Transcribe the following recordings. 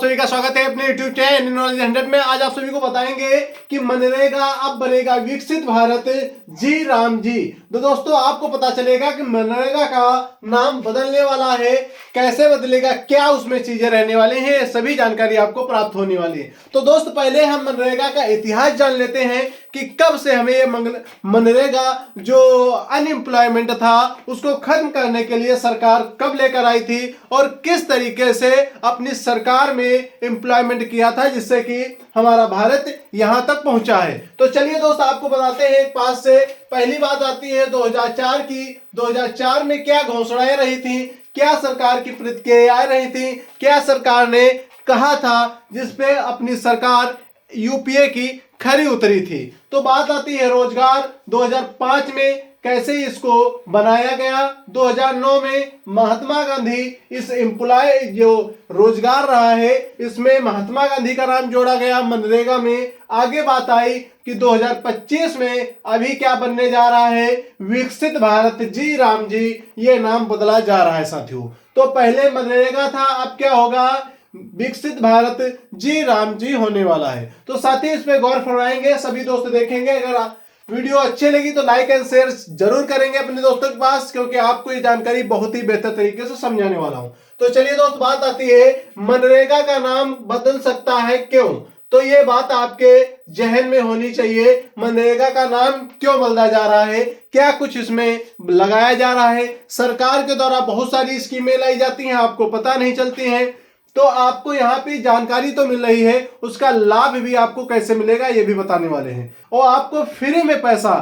सभी का स्वागत है अपने YouTube चैनल नॉलेज 100 में। आज आप सभी को बताएंगे कि मनरेगा अब बनेगा विकसित भारत जी राम जी। तो दोस्तों आपको पता चलेगा कि मनरेगा का नाम बदलने वाला है, कैसे बदलेगा, क्या उसमें चीजें रहने वाली हैं, सभी जानकारी आपको प्राप्त होने वाली है। तो दोस्त पहले हम मनरेगा का इतिहास जान लेते हैं कि कब से हमें ये मनरेगा जो अनएम्प्लॉयमेंट था उसको खत्म करने के लिए सरकार कब लेकर आई थी और किस तरीके से अपनी सरकार में एम्प्लॉयमेंट किया था जिससे कि हमारा भारत यहां तक पहुंचा है। तो चलिए दोस्त आपको बताते हैं एक पास से। पहली बात आती है 2004 की। 2004 में क्या घोषणाएं रही थी, क्या सरकार की प्रतिक्रियाएं रही थी, क्या सरकार ने कहा था जिसपे अपनी सरकार यूपीए की खरी उतरी थी। तो बात आती है रोजगार। 2005 में कैसे इसको बनाया गया। 2009 में महात्मा गांधी इस एम्प्लॉय जो रोजगार रहा है इसमें महात्मा गांधी का नाम जोड़ा गया मनरेगा में। आगे बात आई कि 2025 में अभी क्या बनने जा रहा है, विकसित भारत जी राम जी, ये नाम बदला जा रहा है साथियों। तो पहले मनरेगा था, अब क्या होगा, विकसित भारत जी राम जी होने वाला है। तो साथी इस पे गौर फरमाएंगे, सभी दोस्त देखेंगे। अगर वीडियो अच्छी लगी तो लाइक एंड शेयर जरूर करेंगे अपने दोस्तों के पास, क्योंकि आपको ये जानकारी बहुत ही बेहतर तरीके से समझाने वाला हूं। तो चलिए दोस्त बात आती है मनरेगा का नाम बदल सकता है क्यों। तो ये बात आपके जहन में होनी चाहिए, मनरेगा का नाम क्यों बदला जा रहा है, क्या कुछ इसमें लगाया जा रहा है। सरकार के द्वारा बहुत सारी स्कीमें लाई जाती हैं, आपको पता नहीं चलती हैं। तो आपको यहाँ पे जानकारी तो मिल रही है, उसका लाभ भी आपको कैसे मिलेगा ये भी बताने वाले हैं। और आपको फ्री में पैसा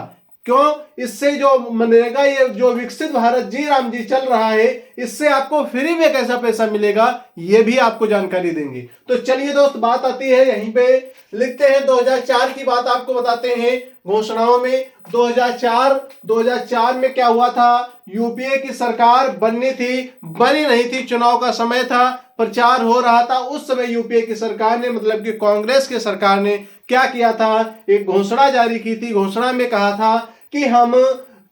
क्यों, इससे जो मनरेगा ये जो विकसित भारत जी राम जी चल रहा है इससे आपको फ्री में कैसा पैसा मिलेगा ये भी आपको जानकारी देंगे। तो चलिए दोस्त बात आती है यहीं पे लिखते हैं 2004 की बात आपको बताते हैं घोषणाओं में। 2004 में क्या हुआ था, यूपीए की सरकार बननी थी, बनी नहीं थी, चुनाव का समय था, प्रचार हो रहा था। उस समय यूपीए की सरकार ने मतलब कि कांग्रेस की सरकार ने क्या किया था, एक घोषणा जारी की थी। घोषणा में कहा था कि हम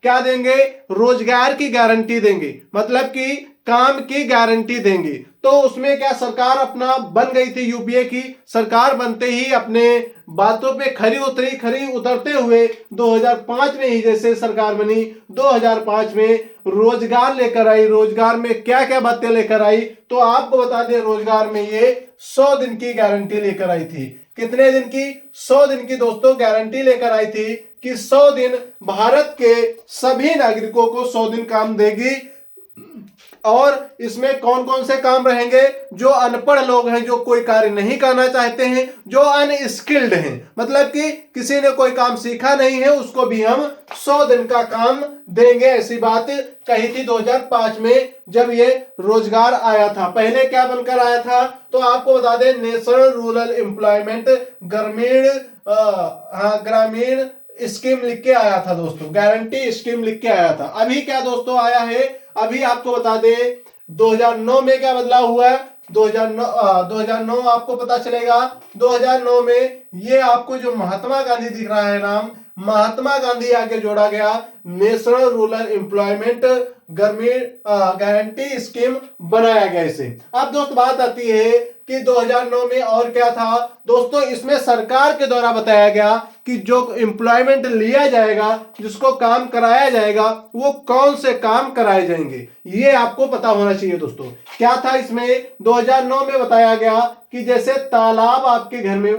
क्या देंगे, रोजगार की गारंटी देंगे, मतलब कि काम की गारंटी देंगे। तो उसमें क्या सरकार अपना बन गई थी, यूपीए की सरकार बनते ही अपने बातों पे खरी उतरी। खरी उतरते हुए 2005 में ही जैसे सरकार बनी, 2005 में रोजगार लेकर आई। रोजगार में क्या क्या बातें लेकर आई, तो आपको बता दें रोजगार में ये 100 दिन की गारंटी लेकर आई थी। कितने दिन की, 100 दिन की दोस्तों गारंटी लेकर आई थी कि 100 दिन भारत के सभी नागरिकों को 100 दिन काम देगी। और इसमें कौन कौन से काम रहेंगे, जो अनपढ़ लोग हैं, जो कोई कार्य नहीं करना चाहते हैं, जो अनस्किल्ड हैं, मतलब कि किसी ने कोई काम सीखा नहीं है, उसको भी हम 100 दिन का काम देंगे। ऐसी बात कही थी 2005 में जब ये रोजगार आया था। पहले क्या बनकर आया था, तो आपको बता दें नेशनल रूरल एम्प्लॉयमेंट ग्रामीण स्कीम लिख के आया था दोस्तों, गारंटी स्कीम लिख के आया था। अभी क्या दोस्तों आया है, अभी आपको बता दें 2009 में क्या बदलाव हुआ है। 2009 आपको पता चलेगा। 2009 में ये आपको जो महात्मा गांधी दिख रहा है नाम, महात्मा गांधी आगे जोड़ा गया, नेशनल रूरल एम्प्लॉयमेंट ग्रामीण गारंटी स्कीम बनाया गया इसे। अब दोस्त बात आती है कि 2009 में और क्या था दोस्तों, इसमें सरकार के द्वारा बताया गया कि जो एम्प्लॉयमेंट लिया जाएगा, जिसको काम कराया जाएगा, वो कौन से काम कराए जाएंगे ये आपको पता होना चाहिए दोस्तों। क्या था इसमें 2009 में बताया गया कि जैसे तालाब आपके घर में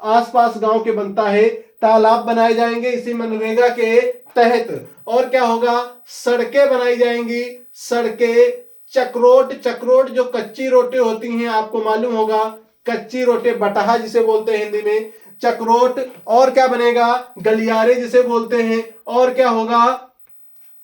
आसपास गांव के बनता है, तालाब बनाए जाएंगे इसी मनरेगा के तहत। और क्या होगा, सड़कें बनाई जाएंगी, सड़कें, चक्रोट जो कच्ची रोटी होती हैं, आपको मालूम होगा कच्ची रोटी, बटहा जिसे बोलते हैं हिंदी में, चक्रोट। और क्या बनेगा, गलियारे जिसे बोलते हैं। और क्या होगा,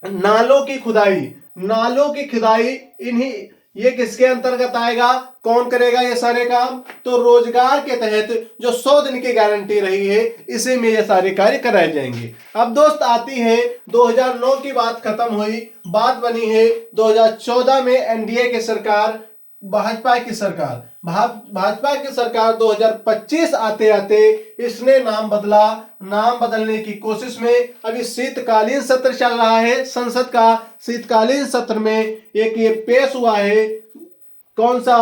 नालों की खुदाई, नालों की खुदाई। इन्हीं ये किसके अंतर्गत आएगा, कौन करेगा ये सारे काम, तो रोजगार के तहत जो 100 दिन की गारंटी रही है इसी में ये सारे कार्य कराए जाएंगे। अब दोस्त आती है 2009 की बात खत्म हुई, बात बनी है 2014 में एनडीए की सरकार, भाजपा की सरकार। भाजपा की सरकार 2025 आते आते इसने नाम बदला। नाम बदलने की कोशिश में अभी शीतकालीन सत्र चल रहा है, संसद का शीतकालीन सत्र में एक ये पेश हुआ है कौन सा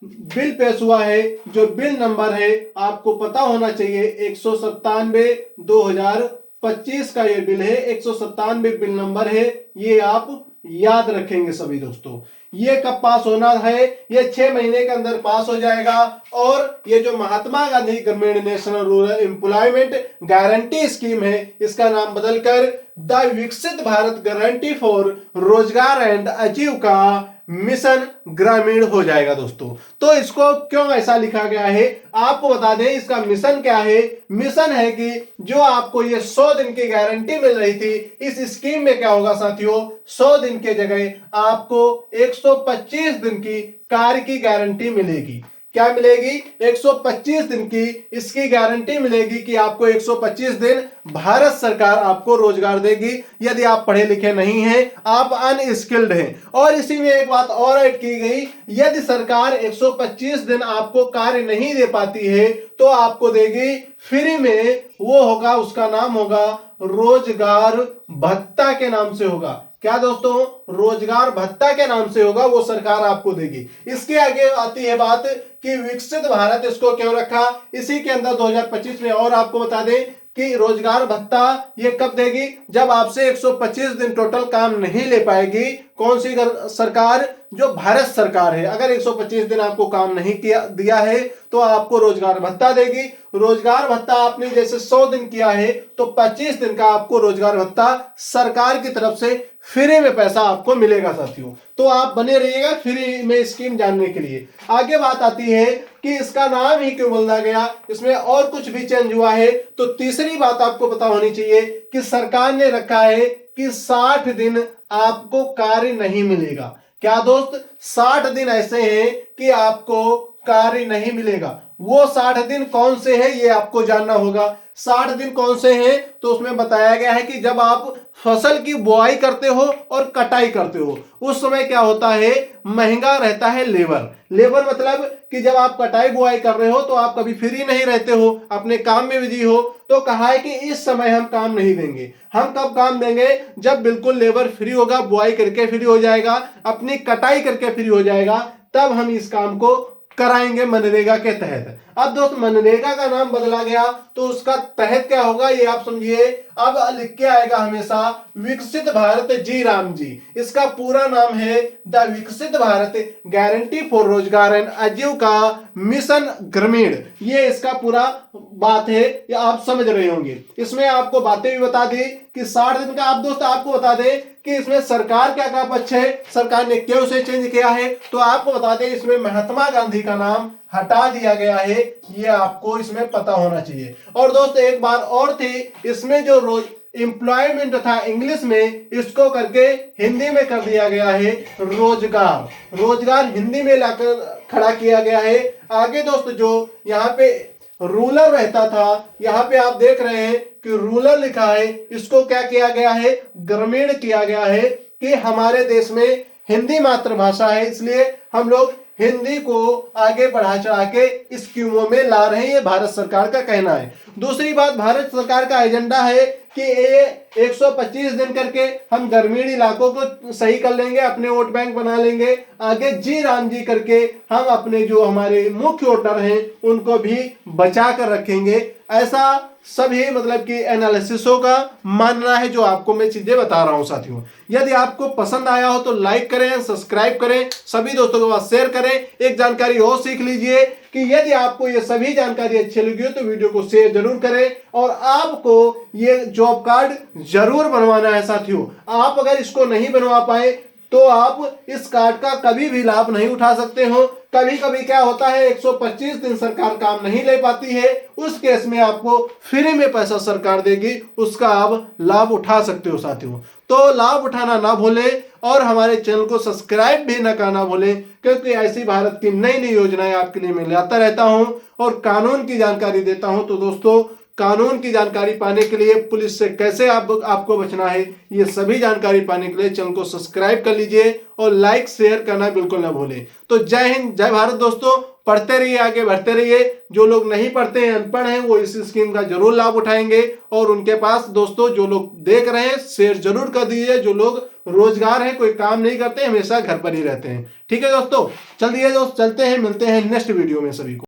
बिल पेश हुआ है, जो बिल नंबर है आपको पता होना चाहिए 197/2025 का ये बिल है, 197 बिल नंबर है, ये आप याद रखेंगे सभी दोस्तों। ये कब पास होना है, ये 6 महीने के अंदर पास हो जाएगा। और ये जो महात्मा गांधी ग्रामीण national rural employment guarantee scheme है, इसका नाम बदलकर द विकसित भारत गारंटी फॉर रोजगार एंड आजीविका मिशन ग्रामीण हो जाएगा दोस्तों। तो इसको क्यों ऐसा लिखा गया है आपको बता दें, इसका मिशन क्या है। मिशन है कि जो आपको ये 100 दिन की गारंटी मिल रही थी, इस स्कीम में क्या होगा साथियों, 100 दिन के जगह आपको 125 दिन की कार्य की गारंटी मिलेगी। क्या मिलेगी, 125 दिन की इसकी गारंटी मिलेगी कि आपको 125 दिन भारत सरकार आपको रोजगार देगी यदि आप पढ़े लिखे नहीं हैं, आप अनस्किल्ड हैं। और इसी में एक बात और ऐड की गई, यदि सरकार 125 दिन आपको कार्य नहीं दे पाती है तो आपको देगी फ्री में, वो होगा, उसका नाम होगा रोजगार भत्ता के नाम से होगा। क्या दोस्तों, रोजगार भत्ता के नाम से होगा, वो सरकार आपको देगी। इसके आगे आती है बात कि विकसित भारत इसको क्यों रखा, इसी के अंदर 2025 में और आपको बता दें कि रोजगार भत्ता ये कब देगी, जब आपसे 125 दिन टोटल काम नहीं ले पाएगी कौन सी सरकार, जो भारत सरकार है। अगर 125 दिन आपको काम नहीं किया दिया है तो आपको रोजगार भत्ता देगी। रोजगार भत्ता आपने जैसे 100 दिन किया है तो 25 दिन का आपको रोजगार भत्ता सरकार की तरफ से फ्री में पैसा आपको मिलेगा साथियों। तो आप बने रहिएगा फ्री में स्कीम जानने के लिए। आगे बात आती है कि इसका नाम ही क्यों बदला गया, इसमें और कुछ भी चेंज हुआ है। तो तीसरी बात आपको पता होनी चाहिए कि सरकार ने रखा है कि 60 दिन आपको कार्य नहीं मिलेगा। क्या दोस्त, 60 दिन ऐसे हैं कि आपको कार्य नहीं मिलेगा। वो 60 दिन कौन से हैं ये आपको जानना होगा। 60 दिन कौन से हैं, तो उसमें बताया गया है कि जब आप फसल की बुआई करते हो और कटाई करते हो, उस समय क्या होता है, महंगा रहता है लेबर। लेबर मतलब कि जब आप कटाई बुआई कर रहे हो तो आप कभी फ्री नहीं रहते हो, अपने काम में बिजी हो। तो कहा है कि इस समय हम काम नहीं देंगे। हम कब काम देंगे, जब बिल्कुल लेबर फ्री होगा, बुआई करके फ्री हो जाएगा, अपनी कटाई करके फ्री हो जाएगा, तब हम इस काम को कराएंगे मनरेगा के तहत। अब दोस्त मनरेगा का नाम बदला गया तो उसका तहत क्या होगा ये आप समझिए। अब लिख के आएगा हमेशा विकसित भारत जी राम जी। इसका पूरा नाम है द विकसित भारत गारंटी फॉर रोजगार एंड आजीविका मिशन ग्रामीण। ये इसका पूरा बात है, ये आप समझ रहे होंगे। इसमें आपको बातें भी बता दी कि 60 दिन का। आप दोस्त आपको बता दें कि इसमें सरकार क्या क्या पक्ष है, सरकार ने क्यों उसे चेंज किया है। तो आपको बता दें इसमें महात्मा गांधी का नाम हटा दिया गया है, ये आपको इसमें पता होना चाहिए। और दोस्त एक बार और थी, इसमें जो रोज एम्प्लॉयमेंट था इंग्लिश में, इसको करके हिंदी में कर दिया गया है रोजगार। रोजगार हिंदी में लाकर खड़ा किया गया है। आगे दोस्त जो यहाँ पे रूरल रहता था, यहाँ पे आप देख रहे हैं कि रूरल लिखा है, इसको क्या किया गया है, ग्रामीण किया गया है। कि हमारे देश में हिंदी मातृभाषा है, इसलिए हम लोग हिंदी को आगे बढ़ा चढ़ा के स्कीमों में ला रहे हैं, ये भारत सरकार का कहना है। दूसरी बात, भारत सरकार का एजेंडा है कि ये 125 दिन करके हम ग्रामीण इलाकों को सही कर लेंगे, अपने वोट बैंक बना लेंगे। आगे जी राम जी करके हम अपने जो हमारे मुख्य वोटर हैं उनको भी बचा कर रखेंगे। ऐसा सभी मतलब कि एनालिसिसों का मानना है, जो आपको मैं चीजें बता रहा हूं साथियों। यदि आपको पसंद आया हो तो लाइक करें, सब्सक्राइब करें, सभी दोस्तों के पास शेयर करें। एक जानकारी और सीख लीजिए कि यदि आपको ये सभी जानकारी अच्छी लगी हो तो वीडियो को शेयर जरूर करें। और आपको ये जॉब कार्ड जरूर बनवाना है साथियों। आप अगर इसको नहीं बनवा पाए तो आप इस कार्ड का कभी भी लाभ नहीं उठा सकते हो। कभी कभी क्या होता है, 125 दिन सरकार काम नहीं ले पाती है, उस केस में आपको फ्री में पैसा सरकार देगी, उसका आप लाभ उठा सकते हो साथियों। तो लाभ उठाना ना भूलें और हमारे चैनल को सब्सक्राइब भी न करना भूलें, क्योंकि ऐसी भारत की नई नई योजनाएं आपके लिए मैं लाता रहता हूं और कानून की जानकारी देता हूं। तो दोस्तों, कानून की जानकारी पाने के लिए, पुलिस से कैसे आपको बचना है, ये सभी जानकारी पाने के लिए चैनल को सब्सक्राइब कर लीजिए और लाइक शेयर करना बिल्कुल ना भूलें। तो जय हिंद, जय भारत दोस्तों। पढ़ते रहिए, आगे बढ़ते रहिए। जो लोग नहीं पढ़ते हैं, अनपढ़ हैं, वो इस स्कीम का जरूर लाभ उठाएंगे। और उनके पास दोस्तों जो लोग देख रहे हैं शेयर जरूर कर दीजिए, जो लोग रोजगार है, कोई काम नहीं करते, हमेशा घर पर ही रहते हैं। ठीक है दोस्तों, चलिए दोस्त चलते हैं, मिलते हैं नेक्स्ट वीडियो में सभी को।